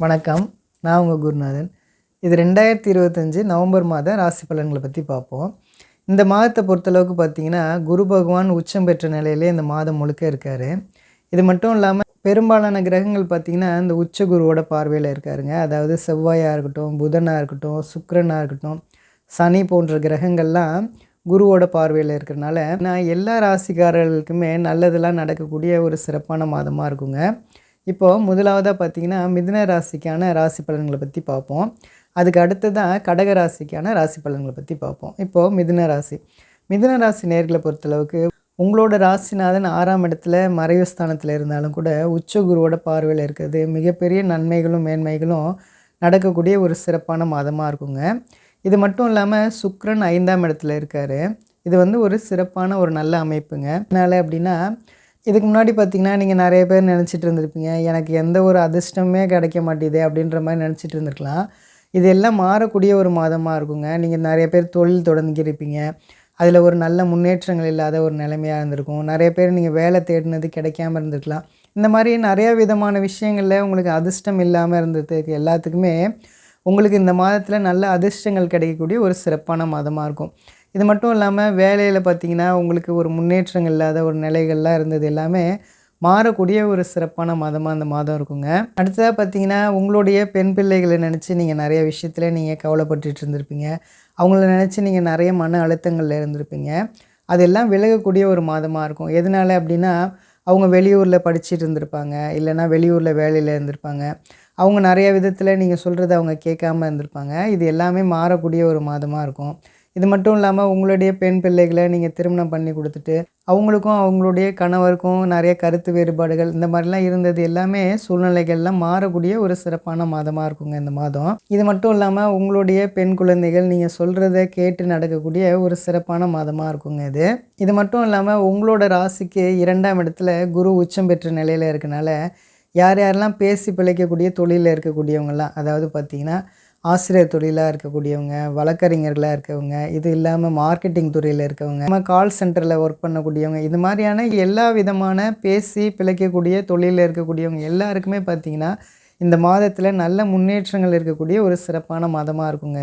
வணக்கம். நான் உங்கள் குருநாதன். இது 2025 நவம்பர் மாத ராசி பலன்களை பற்றி பார்ப்போம். இந்த மாதத்தை பொறுத்தளவுக்கு பார்த்தீங்கன்னா, குரு பகவான் உச்சம் பெற்ற நிலையிலே இந்த மாதம் முழுக்க இருக்கார். இது மட்டும் இல்லாமல் பெரும்பாலான கிரகங்கள் பார்த்திங்கன்னா, இந்த உச்ச குருவோட பார்வையில் இருக்காருங்க. அதாவது செவ்வாயாக இருக்கட்டும், புதனாக இருக்கட்டும், சுக்கிரனாக இருக்கட்டும், சனி போன்ற கிரகங்கள்லாம் குருவோட பார்வையில் இருக்கிறனால நான் எல்லா ராசிக்காரர்களுக்குமே நல்லதெல்லாம் நடக்கக்கூடிய ஒரு சிறப்பான மாதமாக இருக்குங்க. இப்போது முதலாவதாக பார்த்திங்கன்னா மிதுன ராசிக்கான ராசி பலன்களை பற்றி பார்ப்போம். அதுக்கு அடுத்ததான் கடக ராசிக்கான ராசி பலன்களை பற்றி பார்ப்போம். இப்போது மிதுன ராசி நேர்களை பொறுத்தளவுக்கு உங்களோட ராசிநாதன் 6ஆம் இடத்துல மறைவு ஸ்தானத்தில் இருந்தாலும் கூட உச்ச குருவோட பார்வையில் இருக்கிறது மிகப்பெரிய நன்மைகளும் மேன்மைகளும் நடக்கக்கூடிய ஒரு சிறப்பான மாதமாக இருக்குங்க. இது மட்டும் இல்லாமல் சுக்கிரன் 5ஆம் இடத்துல இருக்கார். இது ஒரு சிறப்பான ஒரு நல்ல அமைப்புங்க. அதனால் அப்படின்னா இதுக்கு முன்னாடி பார்த்திங்கன்னா நீங்கள் நிறைய பேர் நினச்சிட்டு இருந்திருப்பீங்க, எனக்கு எந்த ஒரு அதிர்ஷ்டமே கிடைக்க மாட்டேது அப்படின்ற மாதிரி நினச்சிட்டு இருந்திருக்கலாம். இது எல்லாம் மாறக்கூடிய ஒரு மாதமாக இருக்குங்க. நீங்கள் நிறைய பேர் தொழில் தொடங்கியிருப்பீங்க, அதில் ஒரு நல்ல முன்னேற்றங்கள் இல்லாத ஒரு நிலைமையாக இருந்திருக்கும். நிறைய பேர் நீங்கள் வேலை தேடினது கிடைக்காம இருந்திருக்கலாம். இந்த மாதிரி நிறைய விதமான விஷயங்களில் உங்களுக்கு அதிர்ஷ்டம் இல்லாமல் இருந்ததுக்கு எல்லாத்துக்குமே உங்களுக்கு இந்த மாதத்தில் நல்ல அதிர்ஷ்டங்கள் கிடைக்கக்கூடிய ஒரு சிறப்பான மாதமாக இருக்கும். இது மட்டும் இல்லாமல் வேலையில் பார்த்திங்கன்னா உங்களுக்கு ஒரு முன்னேற்றங்கள் இல்லாத ஒரு நிலைகள்லாம் இருந்தது எல்லாமே மாறக்கூடிய ஒரு சிறப்பான மாதமாக அந்த மாதம் இருக்குங்க. அடுத்ததாக பார்த்திங்கன்னா உங்களுடைய பெண் பிள்ளைகளை நினச்சி நீங்கள் நிறைய விஷயத்தில் நீங்கள் கவலைப்பட்டுட்டு இருந்திருப்பீங்க. அவங்கள நினச்சி நீங்கள் நிறைய மன அழுத்தங்களில் இருந்திருப்பீங்க. அதெல்லாம் விலகக்கூடிய ஒரு மாதமாக இருக்கும். எதனால் அப்படின்னா அவங்க வெளியூரில் படிச்சுட்டு இருந்திருப்பாங்க, இல்லைனா வெளியூரில் வேலையில் இருந்திருப்பாங்க. அவங்க நிறைய விதத்தில் நீங்கள் சொல்கிறத அவங்க கேட்காம இருந்திருப்பாங்க. இது எல்லாமே மாறக்கூடிய ஒரு மாதமாக இருக்கும். இது மட்டும் இல்லாமல் உங்களுடைய பெண் பிள்ளைகளை நீங்கள் திருமணம் பண்ணி கொடுத்துட்டு அவங்களுக்கும் அவங்களுடைய கணவருக்கும் நிறைய கருத்து வேறுபாடுகள் இந்த மாதிரிலாம் இருந்தது எல்லாமே சூழ்நிலைகள்லாம் மாறக்கூடிய ஒரு சிறப்பான மாதமாக இருக்குங்க இந்த மாதம். இது மட்டும் இல்லாமல் உங்களுடைய பெண் குழந்தைகள் நீங்கள் சொல்கிறத கேட்டு நடக்கக்கூடிய ஒரு சிறப்பான மாதமாக இருக்குங்க இது மட்டும் இல்லாமல் உங்களோட ராசிக்கு 2ஆம் இடத்துல குரு உச்சம் பெற்ற நிலையில் இருக்கனால யாரெல்லாம் பேசி பிழைக்கக்கூடிய தொழிலில் இருக்கக்கூடியவங்கலாம், அதாவது பார்த்திங்கன்னா ஆசிரியர் தொழிலாக இருக்கக்கூடியவங்க, வழக்கறிஞர்களாக இருக்கவங்க, இது இல்லாமல் மார்க்கெட்டிங் துறையில் இருக்கவங்க, நம்ம கால் சென்டரில் ஒர்க் பண்ணக்கூடியவங்க, இது மாதிரியான எல்லா விதமான பேசி பிழைக்கக்கூடிய தொழிலில் இருக்கக்கூடியவங்க எல்லாருக்குமே பார்த்திங்கன்னா இந்த மாதத்தில் நல்ல முன்னேற்றங்கள் இருக்கக்கூடிய ஒரு சிறப்பான மாதமாக இருக்குங்க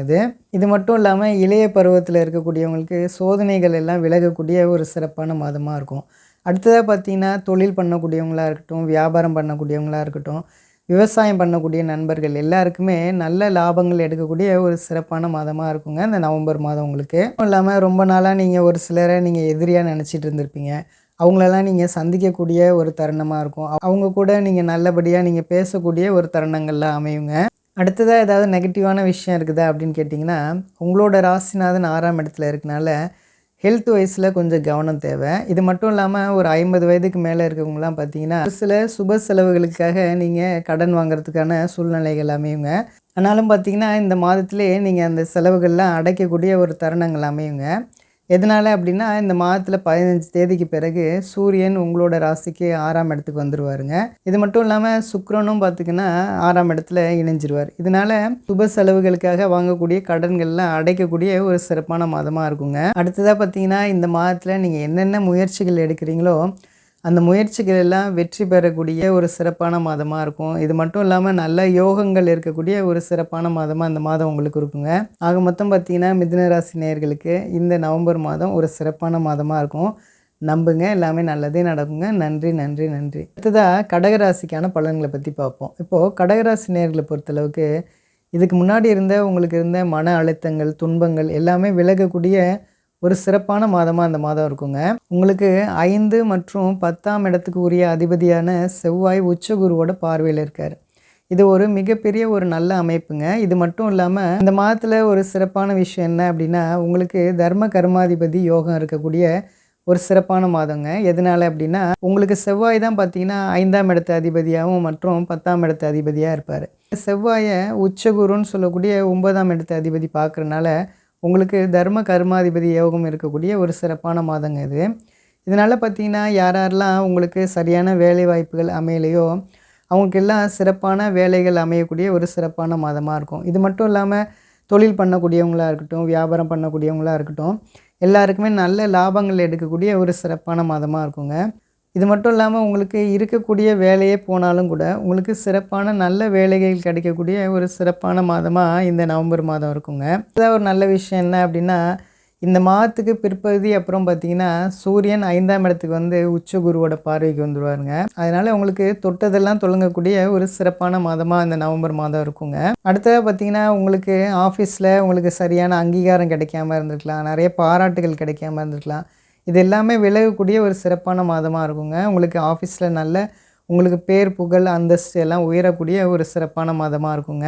இது மட்டும் இல்லாமல் இளைய பருவத்தில் இருக்கக்கூடியவங்களுக்கு சோதனைகள் எல்லாம் விலகக்கூடிய ஒரு சிறப்பான மாதமாக இருக்கும். அடுத்ததாக பார்த்திங்கன்னா தொழில் பண்ணக்கூடியவங்களாக இருக்கட்டும், வியாபாரம் பண்ணக்கூடியவங்களாக இருக்கட்டும், விவசாயம் பண்ணக்கூடிய நண்பர்கள் எல்லாருக்குமே நல்ல லாபங்கள் எடுக்கக்கூடிய ஒரு சிறப்பான மாதமாக இருக்குங்க இந்த நவம்பர் மாதம் உங்களுக்கு. இல்லாமல் ரொம்ப நாளாக நீங்கள் ஒரு சிலரை நீங்கள் எதிரியாக நினச்சிட்டு இருந்திருப்பீங்க. அவங்களெல்லாம் நீங்கள் சந்திக்கக்கூடிய ஒரு தருணமாக இருக்கும். அவங்க கூட நீங்கள் நல்லபடியாக நீங்கள் பேசக்கூடிய ஒரு தருணங்கள்லாம் அமையுங்க. அடுத்ததாக ஏதாவது நெகட்டிவான விஷயம் இருக்குதா அப்படின்னு கேட்டிங்கன்னா, உங்களோட ராசிநாதன் 6ஆம் இடத்துல இருக்கனால ஹெல்த் வைஸில் கொஞ்சம் கவனம் தேவை. இது மட்டும் இல்லாமல் ஒரு 50 வயதுக்கு மேலே இருக்கவங்களாம் பார்த்திங்கன்னா ஒரு சில சுப செலவுகளுக்காக நீங்கள் கடன் வாங்குறதுக்கான சூழ்நிலைகள் அமையுங்க. ஆனாலும் பார்த்திங்கன்னா இந்த மாதத்திலே நீங்கள் அந்த செலவுகள்லாம் அடைக்கக்கூடிய ஒரு தருணங்கள் அமையுங்க. எதனால் அப்படின்னா இந்த மாதத்தில் 15 தேதிக்கு பிறகு சூரியன் உங்களோட ராசிக்கு 6ஆம் இடத்துக்கு வந்துடுவாருங்க. இது மட்டும் இல்லாமல் சுக்கிரனும் பார்த்திங்கன்னா 6ஆம் இடத்துல இணைஞ்சிருவார். இதனால் சுப செலவுகளுக்காக வாங்கக்கூடிய கடன்கள்லாம் அடைக்கக்கூடிய ஒரு சிறப்பான மாதமாக இருக்குங்க. அடுத்ததாக பார்த்திங்கன்னா இந்த மாதத்தில் நீங்கள் என்னென்ன முயற்சிகள் எடுக்கிறீங்களோ அந்த முயற்சிகள் எல்லாம் வெற்றி பெறக்கூடிய ஒரு சிறப்பான மாதமாக இருக்கும். இது மட்டும் இல்லாமல் நல்ல யோகங்கள் இருக்கக்கூடிய ஒரு சிறப்பான மாதமாக இந்த மாதம் உங்களுக்கு இருக்குங்க. ஆக மொத்தம் பார்த்திங்கன்னா மிதுன ராசி நேயர்களுக்கு இந்த நவம்பர் மாதம் ஒரு சிறப்பான மாதமாக இருக்கும். நம்புங்க, எல்லாமே நல்லதே நடக்குங்க. நன்றி நன்றி நன்றி. அடுத்ததாக கடகராசிக்கான பலன்களை பற்றி பார்ப்போம். இப்போது கடகராசி நேயர்களை பொறுத்தளவுக்கு இதுக்கு முன்னாடி உங்களுக்கு இருந்த மன அழுத்தங்கள், துன்பங்கள் எல்லாமே விலகக்கூடிய ஒரு சிறப்பான மாதமாக அந்த மாதம் இருக்குங்க. உங்களுக்கு 5 மற்றும் 10ஆம் இடத்துக்கு உரிய அதிபதியான செவ்வாய் உச்சகுருவோட பார்வையில் இருக்கார். இது ஒரு மிகப்பெரிய ஒரு நல்ல அமைப்புங்க. இது மட்டும் இல்லாமல் இந்த மாதத்தில் ஒரு சிறப்பான விஷயம் என்ன அப்படின்னா உங்களுக்கு தர்ம கர்மாதிபதி யோகம் இருக்கக்கூடிய ஒரு சிறப்பான மாதங்க. எதனால் அப்படின்னா உங்களுக்கு செவ்வாய் தான் பார்த்திங்கன்னா 5ஆம் இடத்து அதிபதியாகவும் மற்றும் 10ஆம் இடத்து அதிபதியாக இருப்பார். செவ்வாயை உச்சகுருன்னு சொல்லக்கூடிய 9ஆம் இடத்து அதிபதி பார்க்குறனால உங்களுக்கு தர்ம கர்மாதிபதி யோகம் இருக்கக்கூடிய ஒரு சிறப்பான மாதங்க இதனால் பார்த்திங்கன்னா யாரெல்லாம் உங்களுக்கு சரியான வேலை வாய்ப்புகள் அமையலையோ அவங்களுக்கெல்லாம் சிறப்பான வேலைகள் அமையக்கூடிய ஒரு சிறப்பான மாதமாக இருக்கும். இது மட்டும் இல்லாமல் தொழில் பண்ணக்கூடியவங்களாக இருக்கட்டும், வியாபாரம் பண்ணக்கூடியவங்களாக இருக்கட்டும், எல்லாருக்குமே நல்ல லாபங்கள் எடுக்கக்கூடிய ஒரு சிறப்பான மாதமாக இருக்குங்க. இது மட்டும் இல்லாமல் உங்களுக்கு இருக்கக்கூடிய வேலையே போனாலும் கூட உங்களுக்கு சிறப்பான நல்ல வேலைகள் கிடைக்கக்கூடிய ஒரு சிறப்பான மாதமாக இந்த நவம்பர் மாதம் இருக்குங்க. இதான் ஒரு நல்ல விஷயம் என்ன அப்படின்னா, இந்த மாதத்துக்கு பிற்பகுதி அப்புறம் பார்த்திங்கன்னா சூரியன் 5ஆம் இடத்துக்கு வந்து உச்ச குருவோட பார்வைக்கு வந்துடுவாருங்க. அதனால் உங்களுக்கு தொட்டதெல்லாம் தொடங்கக்கூடிய ஒரு சிறப்பான மாதமாக இந்த நவம்பர் மாதம் இருக்குங்க. அடுத்ததாக பார்த்திங்கன்னா உங்களுக்கு ஆஃபீஸில் உங்களுக்கு சரியான அங்கீகாரம் கிடைக்காம இருந்திருக்கலாம், நிறைய பாராட்டுகள் கிடைக்காம இருந்திருக்கலாம். இது எல்லாமே விலகக்கூடிய ஒரு சிறப்பான மாதமாக இருக்குங்க. உங்களுக்கு ஆஃபீஸில் நல்ல உங்களுக்கு பேர் புகழ் அந்தஸ்து எல்லாம் உயரக்கூடிய ஒரு சிறப்பான மாதமாக இருக்குங்க.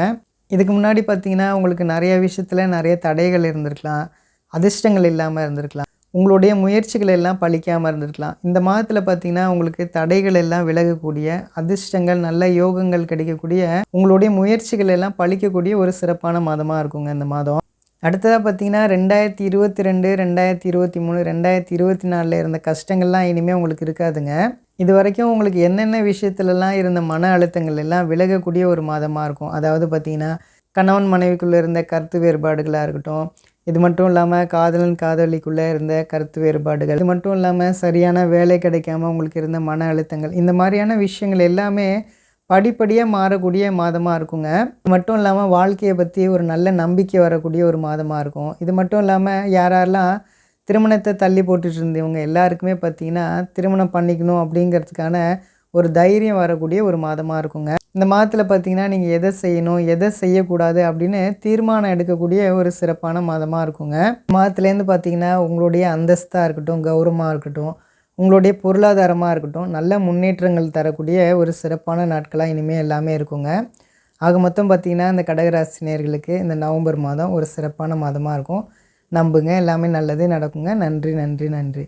இதுக்கு முன்னாடி பார்த்திங்கன்னா உங்களுக்கு நிறைய விஷயத்தில் நிறைய தடைகள் இருந்திருக்கலாம், அதிர்ஷ்டங்கள் இல்லாமல் இருந்திருக்கலாம், உங்களுடைய முயற்சிகள் எல்லாம் பலிக்காமல் இருந்திருக்கலாம். இந்த மாதத்தில் பார்த்திங்கன்னா உங்களுக்கு தடைகள் எல்லாம் விலகக்கூடிய, அதிர்ஷ்டங்கள் நல்ல யோகங்கள் கிடைக்கக்கூடிய, உங்களுடைய முயற்சிகள் எல்லாம் பலிக்கக்கூடிய ஒரு சிறப்பான மாதமாக இருக்குங்க இந்த மாதம். அடுத்ததாக பார்த்திங்கன்னா 2022, 2023, 2024 இருந்த கஷ்டங்கள்லாம் இனிமேல் உங்களுக்கு இருக்காதுங்க. இது வரைக்கும் உங்களுக்கு என்னென்ன விஷயத்துலலாம் இருந்த மன அழுத்தங்கள் எல்லாம் விலகக்கூடிய ஒரு மாதமாக இருக்கும். அதாவது பார்த்திங்கன்னா கணவன் மனைவிக்குள்ளே இருந்த கருத்து வேறுபாடுகளாக இருக்கட்டும், இது மட்டும் இல்லாமல் காதலன் காதலிக்குள்ளே இருந்த கருத்து வேறுபாடுகள், இது மட்டும் இல்லாமல் சரியான வேலை கிடைக்காம உங்களுக்கு இருந்த மன அழுத்தங்கள், இந்த மாதிரியான விஷயங்கள் எல்லாமே படிப்படியாக மாறக்கூடிய மாதமாக இருக்குங்க. இது மட்டும் இல்லாமல் வாழ்க்கையை பற்றி ஒரு நல்ல நம்பிக்கை வரக்கூடிய ஒரு மாதமாக இருக்கும். இது மட்டும் இல்லாமல் யாரெல்லாம் திருமணத்தை தள்ளி போட்டுட்டு இருந்தவங்க எல்லாருக்குமே பார்த்திங்கன்னா திருமணம் பண்ணிக்கணும் அப்படிங்கிறதுக்கான ஒரு தைரியம் வரக்கூடிய ஒரு மாதமாக இருக்குங்க. இந்த மாதத்தில் பார்த்திங்கன்னா நீங்கள் எதை செய்யணும் எதை செய்யக்கூடாது அப்படின்னு தீர்மானம் எடுக்கக்கூடிய ஒரு சிறப்பான மாதமாக இருக்குங்க. மாதத்துலேருந்து பார்த்திங்கன்னா உங்களுடைய அந்தஸ்தாக இருக்கட்டும், கௌரவமாக இருக்கட்டும், உங்களுடைய பொருளாதாரமாக இருக்கட்டும், நல்ல முன்னேற்றங்கள் தரக்கூடிய ஒரு சிறப்பான நாட்களாக இனிமேல் எல்லாமே இருக்குங்க. ஆக மொத்தம் பார்த்திங்கன்னா இந்த கடகராசி நேயர்களுக்கு இந்த நவம்பர் மாதம் ஒரு சிறப்பான மாதமாக இருக்கும். நம்புங்க, எல்லாமே நல்லதே நடக்குங்க. நன்றி, நன்றி, நன்றி.